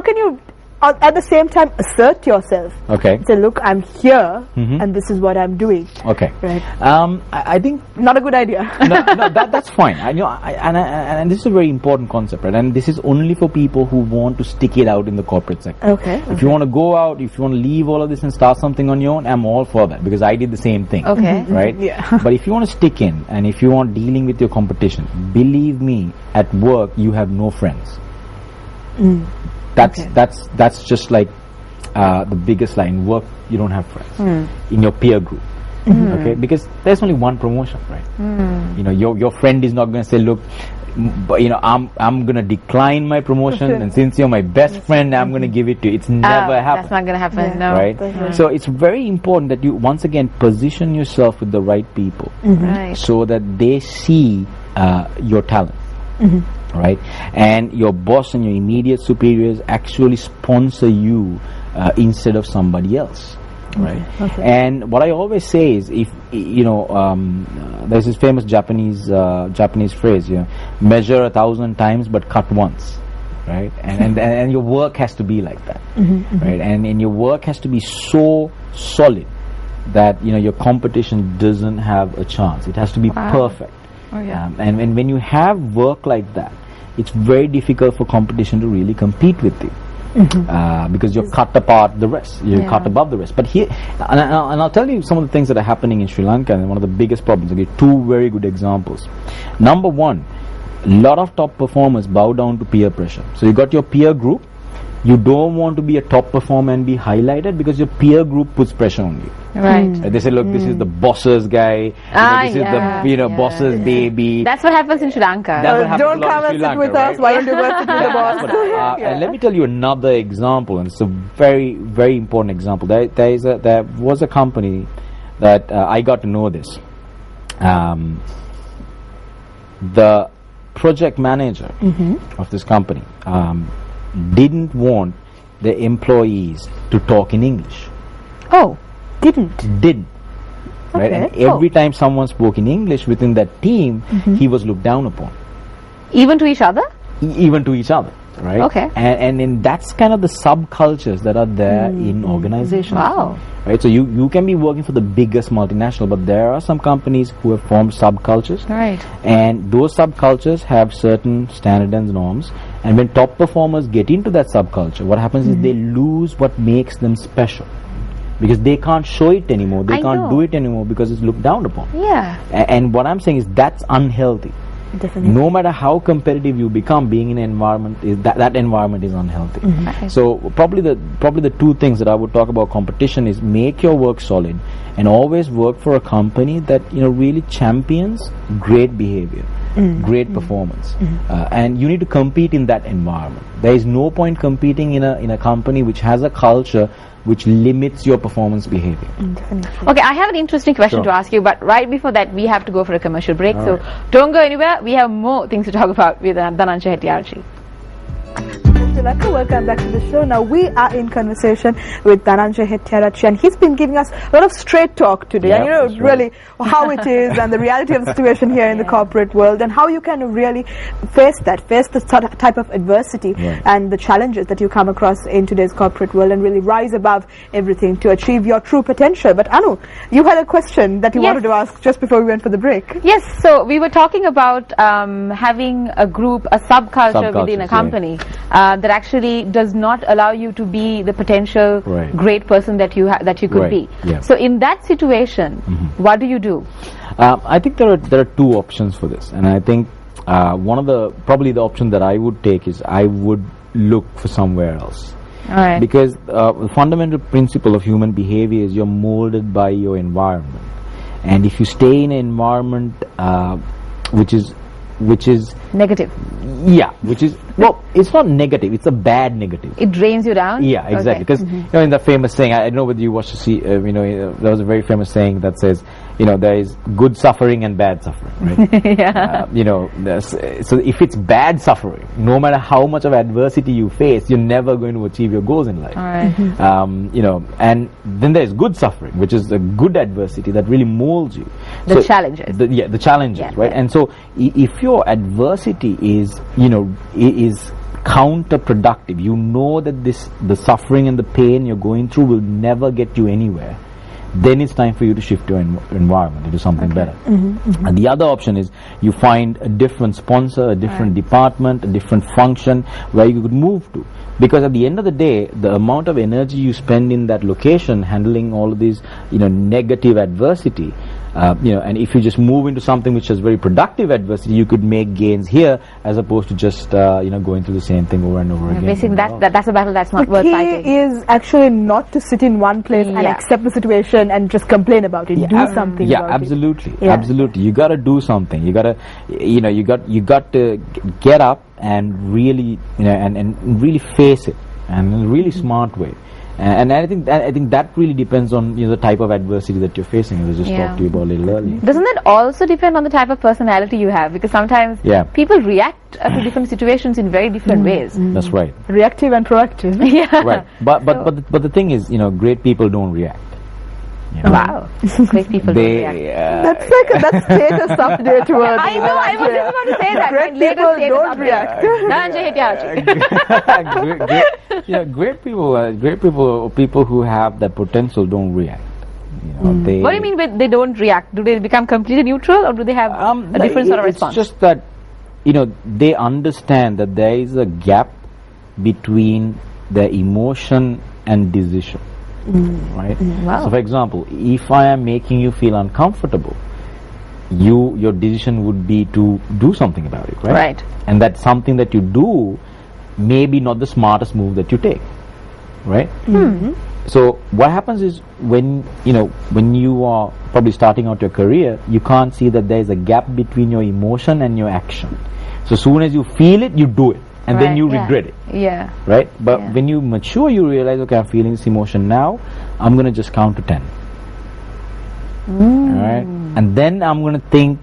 can you at the same time assert yourself? Okay. Say, look, I'm here, and this is what I'm doing. Okay. Right. I think not a good idea. no, that's fine. And this is a very important concept, right? And this is only for people who want to stick it out in the corporate sector. Okay. If you want to go out, if you want to leave all of this and start something on your own, I'm all for that, because I did the same thing. Okay. Right? Yeah. But if you want to stick in, and if you want dealing with your competition, believe me, at work you have no friends. That's just like the biggest lie. In work, you don't have friends in your peer group. Okay, because there's only one promotion, right? You know, your friend is not going to say, look, I'm going to decline my promotion, and since you're my best friend, I'm going to give it to you. It's never happened. That's not going to happen. No. Right? So it's very important that you once again position yourself with the right people, Right. so that they see your talent. Right, and your boss and your immediate superiors actually sponsor you instead of somebody else, right? Okay. And what I always say is, if there's this famous Japanese phrase, measure 1,000 times but cut once, right? And your work has to be like that, right? And your work has to be so solid that your competition doesn't have a chance. It has to be perfect. Oh, yeah. And when you have work like that, it's very difficult for competition to really compete with you, because you're cut apart the rest, you're cut above the rest. But here, and I'll tell you some of the things that are happening in Sri Lanka, and one of the biggest problems. I'll give two very good examples. Number one, a lot of top performers bow down to peer pressure. So you got your peer group. You don't want to be a top performer and be highlighted, because your peer group puts pressure on you. Right. They say, look, this is the boss's guy. This is the boss's baby. That's what happens in Sri Lanka. Don't come and sit with us. Why don't you go sit with the boss? And let me tell you another example, and it's a very, very important example. There was a company that I got to know this. The project manager of this company didn't want the employees to talk in English. Oh, didn't. Right? Okay. And every time someone spoke in English within that team, he was looked down upon. Even to each other? Even to each other, right? Okay. And that's kind of the subcultures that are there in organizations. Wow. Right? So you can be working for the biggest multinational, but there are some companies who have formed subcultures. Right. And those subcultures have certain standards and norms. And when top performers get into that subculture, what happens is they lose what makes them special. Because they can't show it anymore. They can't do it anymore because it's looked down upon. Yeah. And what I'm saying is that's unhealthy. Definitely. No matter how competitive you become, being in an environment that environment is unhealthy. Right. So probably the two things that I would talk about competition is make your work solid, and always work for a company that really champions great behavior, great performance, and you need to compete in that environment. There is no point competing in a company which has a culture which limits your performance behavior. Definitely. Okay, I have an interesting question to ask you, but right before that, we have to go for a commercial break. So don't go anywhere. We have more things to talk about with Dananjaya Hettiarachchi. Welcome back to the show. Now we are in conversation with Dananjaya Hettiarachchi, and he's been giving us a lot of straight talk today, and really how it is and the reality of the situation here in the corporate world, and how you can really face the type of adversity and the challenges that you come across in today's corporate world, and really rise above everything to achieve your true potential. But Anu, you had a question that you wanted to ask just before we went for the break. Yes, so we were talking about having a group, a subculture within a company that actually does not allow you to be the potential great person that you could be. So in that situation, what do you do? I think there are two options for this, and I think one of probably the option that I would take is I would look for somewhere else. Alright. Because the fundamental principle of human behavior is you're molded by your environment, and if you stay in an environment which is negative. Well, it's not negative, it's a bad negative. It drains you down? Yeah, exactly. Because in the famous saying, I don't know whether you watched there was a very famous saying that says, there is good suffering and bad suffering, right? So if it's bad suffering, no matter how much of adversity you face, you're never going to achieve your goals in life. And then there's good suffering, which is a good adversity that really molds you. The challenges. The challenges, right? And so if your adversity is counterproductive, you know that the suffering and the pain you're going through will never get you anywhere, then it's time for you to shift your environment into something better. And the other option is you find a different sponsor, a different department, a different function where you could move to. Because at the end of the day, the amount of energy you spend in that location handling all of these, negative adversity, and if you just move into something which has very productive adversity, you could make gains here as opposed to just, going through the same thing over and over again. Basically, that's a battle that's not worth fighting. The key is actually not to sit in one place and accept the situation and just complain about it. Do something about absolutely. Yeah, absolutely. You got to do something. You got to, you got to get up and really, and really face it, and in a really smart way. And I think that really depends on the type of adversity that you're facing, as I just talked to you about a little earlier. Doesn't that also depend on the type of personality you have? Because sometimes people react to different situations in very different ways. That's right. Reactive and proactive. Right. But the thing is, great people don't react. Wow. Great people don't react. That's status update word. I know, I was just about to say that. Great people don't react. Dananjaya Hettiarachchi. Great people, people who have that potential don't react. What do you mean by they don't react? Do they become completely neutral, or do they have a different sort of response? It's just that, they understand that there is a gap between their emotion and decision. Right? Wow. So for example, if I am making you feel uncomfortable, your decision would be to do something about it, right? Right. And that something that you do may be not the smartest move that you take, right? So what happens is when you are probably starting out your career, you can't see that there is a gap between your emotion and your action. So soon as you feel it, you do it. And then you regret it. Yeah. Right? But when you mature, you realize, okay, I'm feeling this emotion now. I'm going to just count to 10. Alright? And then I'm going to think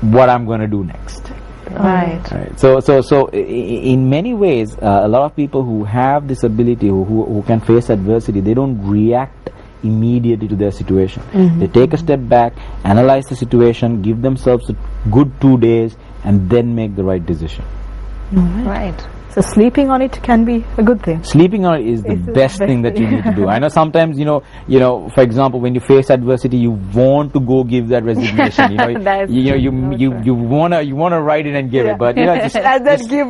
what I'm going to do next. Right. So in many ways, a lot of people who have this ability, who can face adversity, they don't react immediately to their situation. They take a step back, analyze the situation, give themselves a good 2 days, and then make the right decision. Right. So sleeping on it can be a good thing. Sleeping on it is the best thing that you need to do. I know sometimes, for example, when you face adversity, you want to go give that resignation. You wanna write it and give it, but just and then give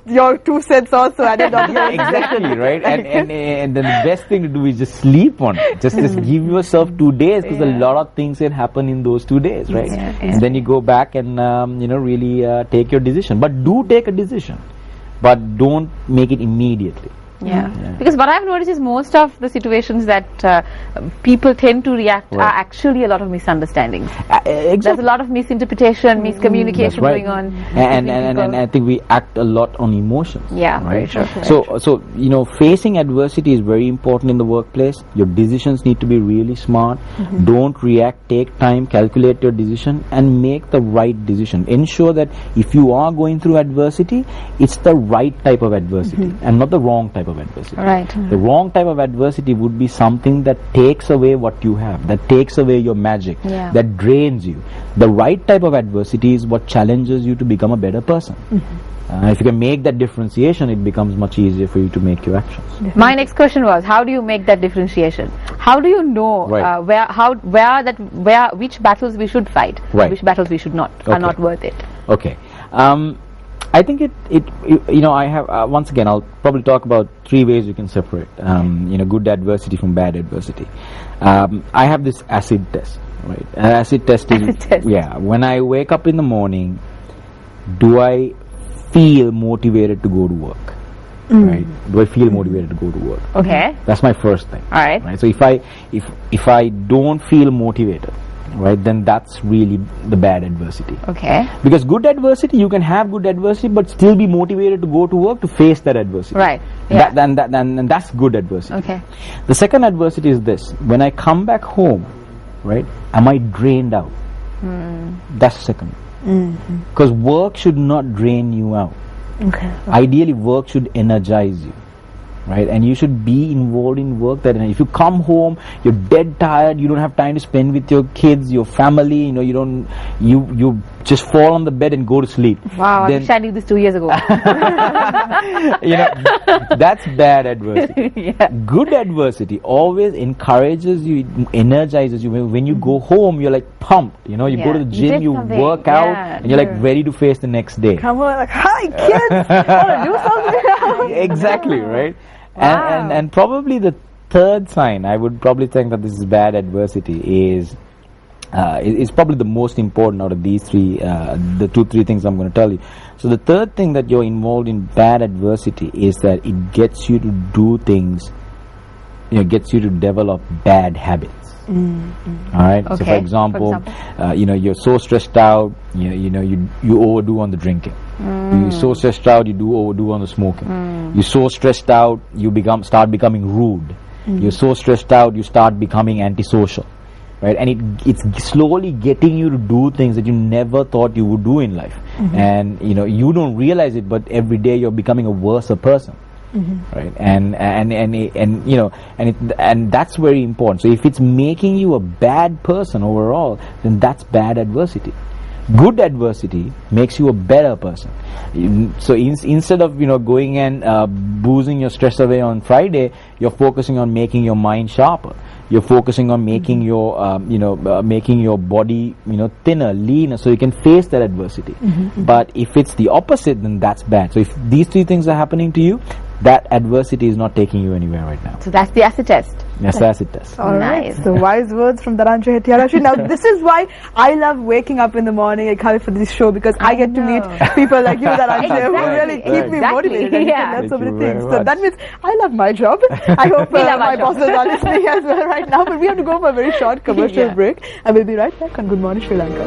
your 2 cents also added on. Exactly, right. And then the best thing to do is just sleep on it. Just give yourself 2 days, because a lot of things that happen in those 2 days, right? And then you go back and really take your decision. But do take a decision. But don't make it immediately. Because what I've noticed is most of the situations that people tend to react are actually a lot of misunderstandings. Exactly. There's a lot of misinterpretation, miscommunication going on. And I think we act a lot on emotions. Very true. So facing adversity is very important in the workplace. Your decisions need to be really smart. Don't react. Take time. Calculate your decision and make the right decision. Ensure that if you are going through adversity, it's the right type of adversity and not the wrong type of adversity. Right. The wrong type of adversity would be something that takes away what you have, that takes away your magic, that drains you. The right type of adversity is what challenges you to become a better person. If you can make that differentiation, it becomes much easier for you to make your actions. My next question was, how do you make that differentiation? How do you know which battles we should fight, which battles we should not, are not worth it? Okay. I think I have, once again, I'll probably talk about 3 ways you can separate, good adversity from bad adversity. I have this acid test, right? Acid test is, when I wake up in the morning, do I feel motivated to go to work? Right? Do I feel motivated to go to work? Okay. That's my first thing. All right. So if I don't feel motivated, right, then that's really the bad adversity. Okay. Because good adversity, you can have good adversity but still be motivated to go to work to face that adversity. Right. And that's good adversity. Okay. The second adversity is this: when I come back home, right, am I drained out? That's the second. Because work should not drain you out. Okay. Ideally, work should energize you. right? And you should be involved in work that if you come home, you're dead tired, you don't have time to spend with your kids, your family, you just fall on the bed and go to sleep. Wow, I wish I knew this 2 years ago. That's bad adversity. Yeah. Good adversity always encourages you, energizes you. When you go home, you're like pumped. You go to the gym, you work out, and you're like ready to face the next day. Come on, like, hi kids, I want to do something. Exactly, right? Wow. And probably the third sign, I would probably think that this is bad adversity, is probably the most important out of these three, the 2-3 things I'm going to tell you. So the third thing that you're involved in bad adversity is that it gets you to do things, gets you to develop bad habits. All right. Okay. So for example, you're so stressed out, you overdo on the drinking. You're so stressed out, you overdo on the smoking. You're so stressed out, you start becoming rude. You're so stressed out, you start becoming antisocial. Right, and it's slowly getting you to do things that you never thought you would do in life, and you don't realize it, but every day you're becoming a worse person, right? And that's very important. So if it's making you a bad person overall, then that's bad adversity. Good adversity makes you a better person. So instead of going and boozing your stress away on Friday, you're focusing on making your mind sharper. You're focusing on making your making your body thinner, leaner, so you can face that adversity. But if it's the opposite, then that's bad. So if these 3 things are happening to you, that adversity is not taking you anywhere right now. So that's the acid test. Yes, that's it. Test. All right. Nice. So wise words from Dananjaya Hettiarachchi. Now this is why I love waking up in the morning and coming for this show, because I get to meet people like you, Dananjaya, who really keep me motivated and learn so many things. So that means I love my job. I hope my bosses are listening as well right now. But we have to go for a very short commercial break, and we'll be right back on Good Morning Sri Lanka.